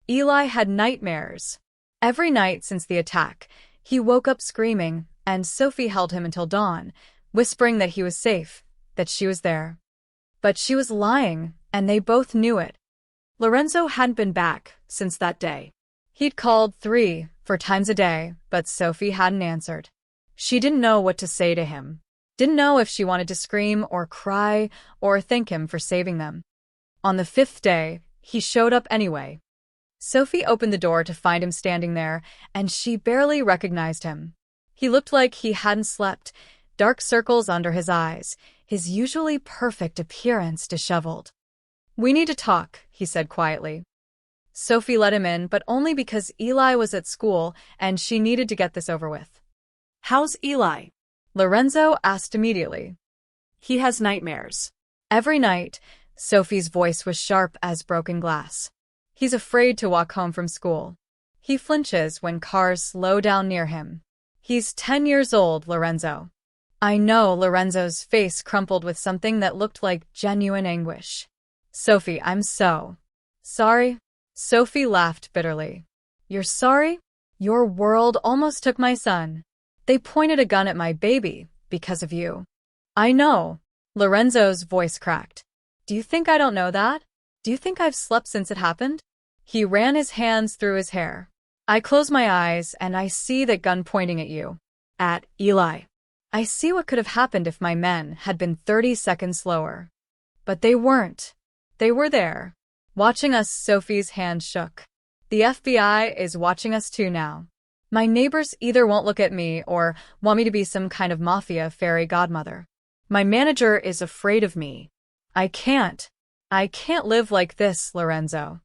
Eli had nightmares. Every night since the attack, he woke up screaming, and Sophie held him until dawn, whispering that he was safe, that she was there. But she was lying, and they both knew it. Lorenzo hadn't been back since that day. He'd called 3, 4 times a day, but Sophie hadn't answered. She didn't know what to say to him. Didn't know if she wanted to scream or cry or thank him for saving them. On the 5th day, he showed up anyway. Sophie opened the door to find him standing there, and she barely recognized him. He looked like he hadn't slept, dark circles under his eyes, his usually perfect appearance disheveled. We need to talk, he said quietly. Sophie let him in, but only because Eli was at school and she needed to get this over with. How's Eli? Lorenzo asked immediately. He has nightmares. Every night, Sophie's voice was sharp as broken glass. He's afraid to walk home from school. He flinches when cars slow down near him. He's 10 years old, Lorenzo. I know. Lorenzo's face crumpled with something that looked like genuine anguish. Sophie, I'm so sorry. Sophie laughed bitterly. You're sorry? Your world almost took my son. They pointed a gun at my baby because of you. I know. Lorenzo's voice cracked. Do you think I don't know that? Do you think I've slept since it happened? He ran his hands through his hair. I close my eyes and I see that gun pointing at you. At Eli. I see what could have happened if my men had been 30 seconds slower. But they weren't. They were there, watching us. Sophie's hand shook. The FBI is watching us too now. My neighbors either won't look at me or want me to be some kind of mafia fairy godmother. My manager is afraid of me. I can't live like this, Lorenzo.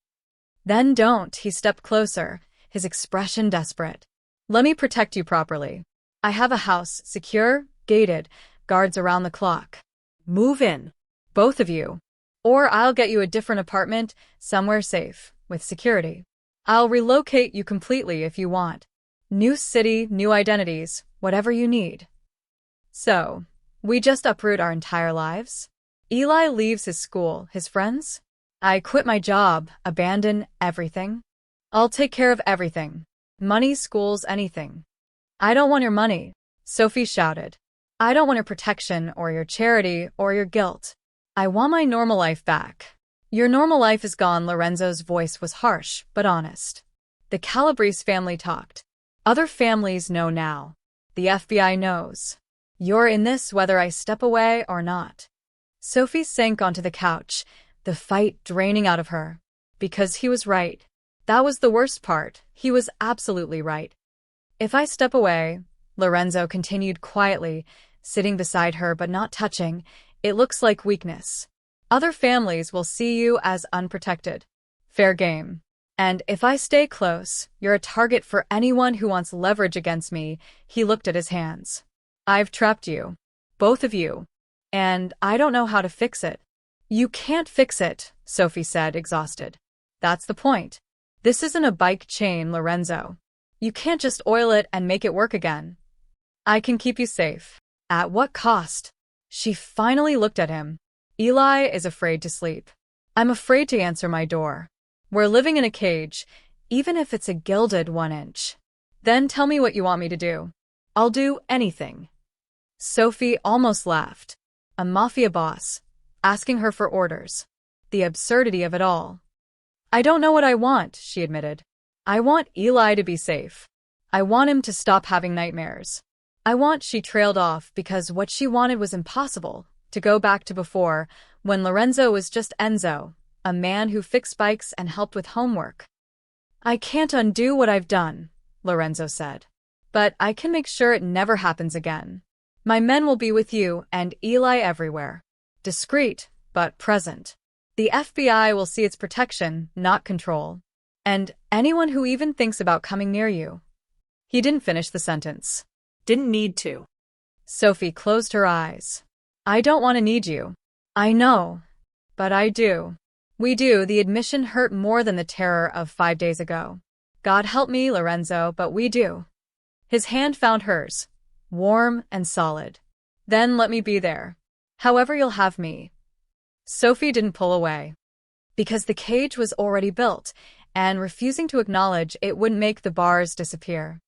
Then don't. He stepped closer, his expression desperate. Let me protect you properly. I have a house, secure, gated, guards around the clock. Move in. Both of you. Or I'll get you a different apartment, somewhere safe, with security. I'll relocate you completely if you want. New city, new identities, whatever you need. So, we just uproot our entire lives? Eli leaves his school, his friends? I quit my job, abandon everything? I'll take care of everything. Money, schools, anything. I don't want your money, Sophie shouted. I don't want your protection or your charity or your guilt. I want my normal life back. Your normal life is gone. Lorenzo's voice was harsh, but honest. The Calabrese family talked. Other families know now. The FBI knows. You're in this whether I step away or not. Sophie sank onto the couch, the fight draining out of her. Because he was right. That was the worst part. He was absolutely right. If I step away, Lorenzo continued quietly, sitting beside her but not touching, it looks like weakness. Other families will see you as unprotected. Fair game. And if I stay close, you're a target for anyone who wants leverage against me. He looked at his hands. I've trapped you. Both of you. And I don't know how to fix it. You can't fix it, Sophie said, exhausted. That's the point. This isn't a bike chain, Lorenzo. You can't just oil it and make it work again. I can keep you safe. At what cost? She finally looked at him. Eli is afraid to sleep. I'm afraid to answer my door. We're living in a cage, even if it's a gilded 1-inch. Then tell me what you want me to do. I'll do anything. Sophie almost laughed. A mafia boss, asking her for orders. The absurdity of it all. I don't know what I want, she admitted. I want Eli to be safe. I want him to stop having nightmares. She trailed off because what she wanted was impossible, to go back to before, when Lorenzo was just Enzo, a man who fixed bikes and helped with homework. I can't undo what I've done, Lorenzo said. But I can make sure it never happens again. My men will be with you and Eli everywhere. Discreet, but present. The FBI will see its protection, not control. And anyone who even thinks about coming near you. He didn't finish the sentence. Didn't need to. Sophie closed her eyes. I don't want to need you. I know. But I do. We do. The admission hurt more than the terror of 5 days ago. God help me, Lorenzo, but we do. His hand found hers, warm and solid. Then let me be there. However you'll have me. Sophie didn't pull away. Because the cage was already built, and refusing to acknowledge it wouldn't make the bars disappear.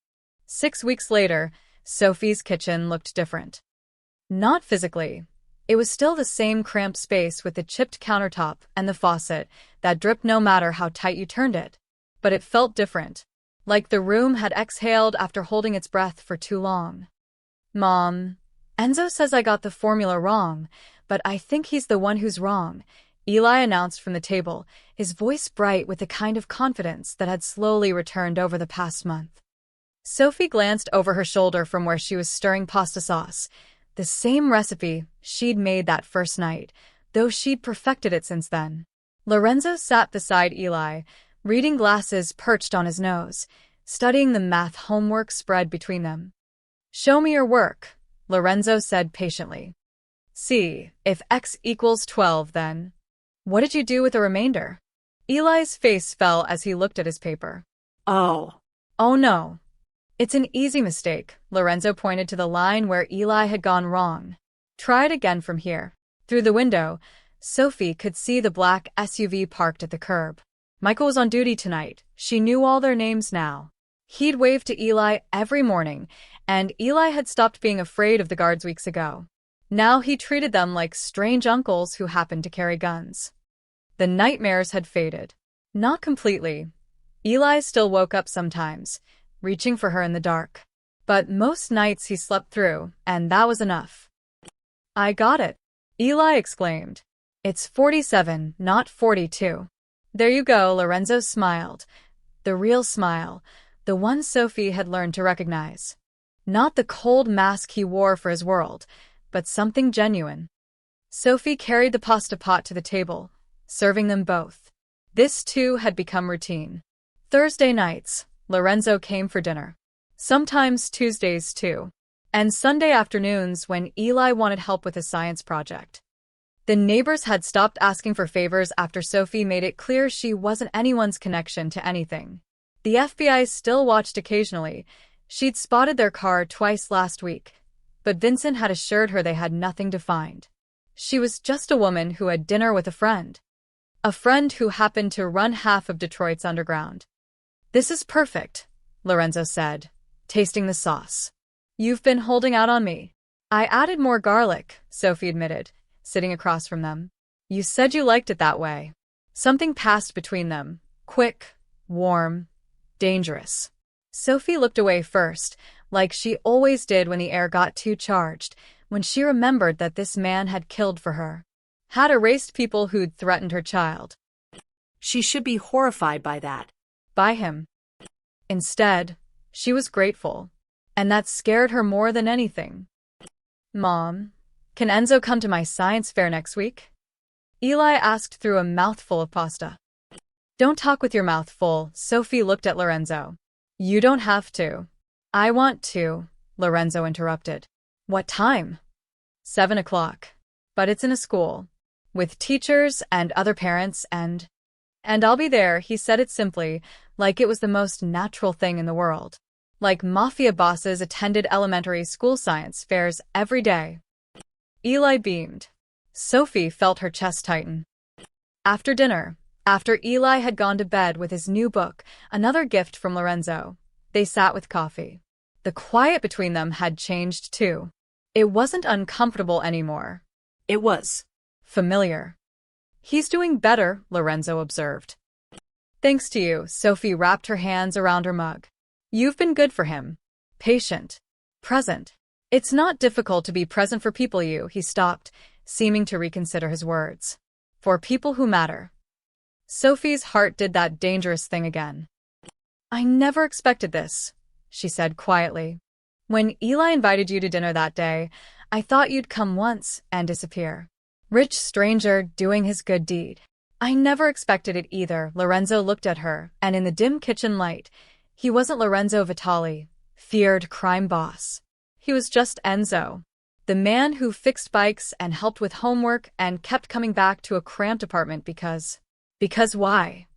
6 weeks later, Sophie's kitchen looked different. Not physically. It was still the same cramped space with the chipped countertop and the faucet that dripped no matter how tight you turned it. But it felt different. Like the room had exhaled after holding its breath for too long. Mom, Enzo says I got the formula wrong, but I think he's the one who's wrong, Eli announced from the table, his voice bright with the kind of confidence that had slowly returned over the past month. Sophie glanced over her shoulder from where she was stirring pasta sauce. The same recipe she'd made that first night, though she'd perfected it since then. Lorenzo sat beside Eli, reading glasses perched on his nose, studying the math homework spread between them. Show me your work, Lorenzo said patiently. See, if x equals 12 then. What did you do with the remainder? Eli's face fell as he looked at his paper. Oh. Oh no. It's an easy mistake. Lorenzo pointed to the line where Eli had gone wrong. Try it again from here. Through the window, Sophie could see the black SUV parked at the curb. Michael was on duty tonight. She knew all their names now. He'd waved to Eli every morning, and Eli had stopped being afraid of the guards weeks ago. Now he treated them like strange uncles who happened to carry guns. The nightmares had faded. Not completely. Eli still woke up sometimes, reaching for her in the dark. But most nights he slept through, and that was enough. I got it, Eli exclaimed. It's 47, not 42. There you go, Lorenzo smiled. The real smile, the one Sophie had learned to recognize. Not the cold mask he wore for his world, but something genuine. Sophie carried the pasta pot to the table, serving them both. This, too, had become routine. Thursday nights, Lorenzo came for dinner. Sometimes Tuesdays, too. And Sunday afternoons when Eli wanted help with a science project. The neighbors had stopped asking for favors after Sophie made it clear she wasn't anyone's connection to anything. The FBI still watched occasionally. She'd spotted their car twice last week, but Vincent had assured her they had nothing to find. She was just a woman who had dinner with a friend. A friend who happened to run half of Detroit's underground. This is perfect, Lorenzo said, tasting the sauce. You've been holding out on me. I added more garlic, Sophie admitted, sitting across from them. You said you liked it that way. Something passed between them. Quick, warm, dangerous. Sophie looked away first, like she always did when the air got too charged, when she remembered that this man had killed for her. Had erased people who'd threatened her child. She should be horrified by that. By him. Instead, she was grateful. And that scared her more than anything. Mom, can Enzo come to my science fair next week? Eli asked through a mouthful of pasta. Don't talk with your mouth full, Sophie looked at Lorenzo. You don't have to. I want to, Lorenzo interrupted. What time? 7 o'clock. But it's in a school. With teachers and other parents and I'll be there, he said it simply, like it was the most natural thing in the world. Like Mafia bosses attended elementary school science fairs every day. Eli beamed. Sophie felt her chest tighten. After dinner, after Eli had gone to bed with his new book, another gift from Lorenzo, they sat with coffee. The quiet between them had changed too. It wasn't uncomfortable anymore. It was familiar. He's doing better, Lorenzo observed. Thanks to you, Sophie wrapped her hands around her mug. You've been good for him. Patient. Present. It's not difficult to be present for people he stopped, seeming to reconsider his words. For people who matter. Sophie's heart did that dangerous thing again. I never expected this, she said quietly. When Eli invited you to dinner that day, I thought you'd come once and disappear. Rich stranger doing his good deed. I never expected it either. Lorenzo looked at her, and in the dim kitchen light, he wasn't Lorenzo Vitali, feared crime boss. He was just Enzo, the man who fixed bikes and helped with homework and kept coming back to a cramped apartment because why?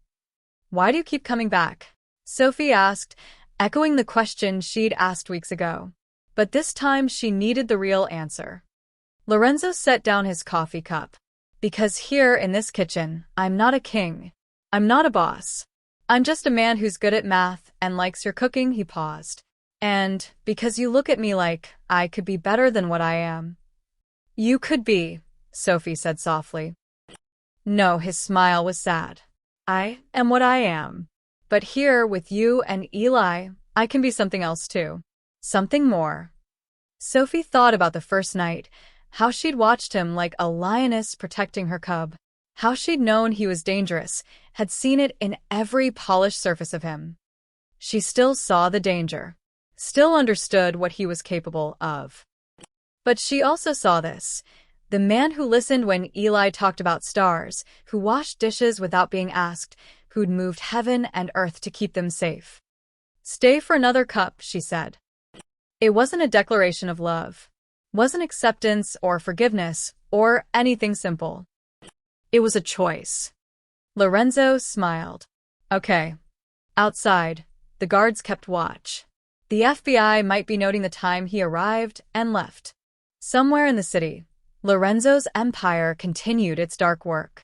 Why do you keep coming back? Sophie asked, echoing the question she'd asked weeks ago. But this time she needed the real answer. Lorenzo set down his coffee cup. Because here in this kitchen, I'm not a king. I'm not a boss. I'm just a man who's good at math and likes your cooking, he paused. And because you look at me like I could be better than what I am. You could be, Sophie said softly. No, his smile was sad. I am what I am. But here with you and Eli, I can be something else too. Something more. Sophie thought about the first night, how she'd watched him like a lioness protecting her cub. How she'd known he was dangerous, had seen it in every polished surface of him. She still saw the danger, still understood what he was capable of. But she also saw this, the man who listened when Eli talked about stars, who washed dishes without being asked, who'd moved heaven and earth to keep them safe. Stay for another cup, she said. It wasn't a declaration of love. Wasn't acceptance or forgiveness or anything simple. It was a choice. Lorenzo smiled. Okay. Outside, the guards kept watch. The FBI might be noting the time he arrived and left. Somewhere in the city, Lorenzo's empire continued its dark work.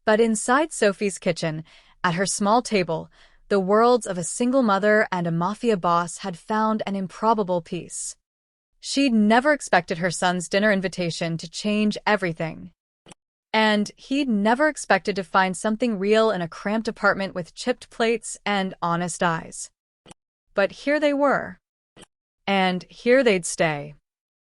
But inside Sophie's kitchen, at her small table, the worlds of a single mother and a mafia boss had found an improbable peace. She'd never expected her son's dinner invitation to change everything. And he'd never expected to find something real in a cramped apartment with chipped plates and honest eyes. But here they were. And here they'd stay.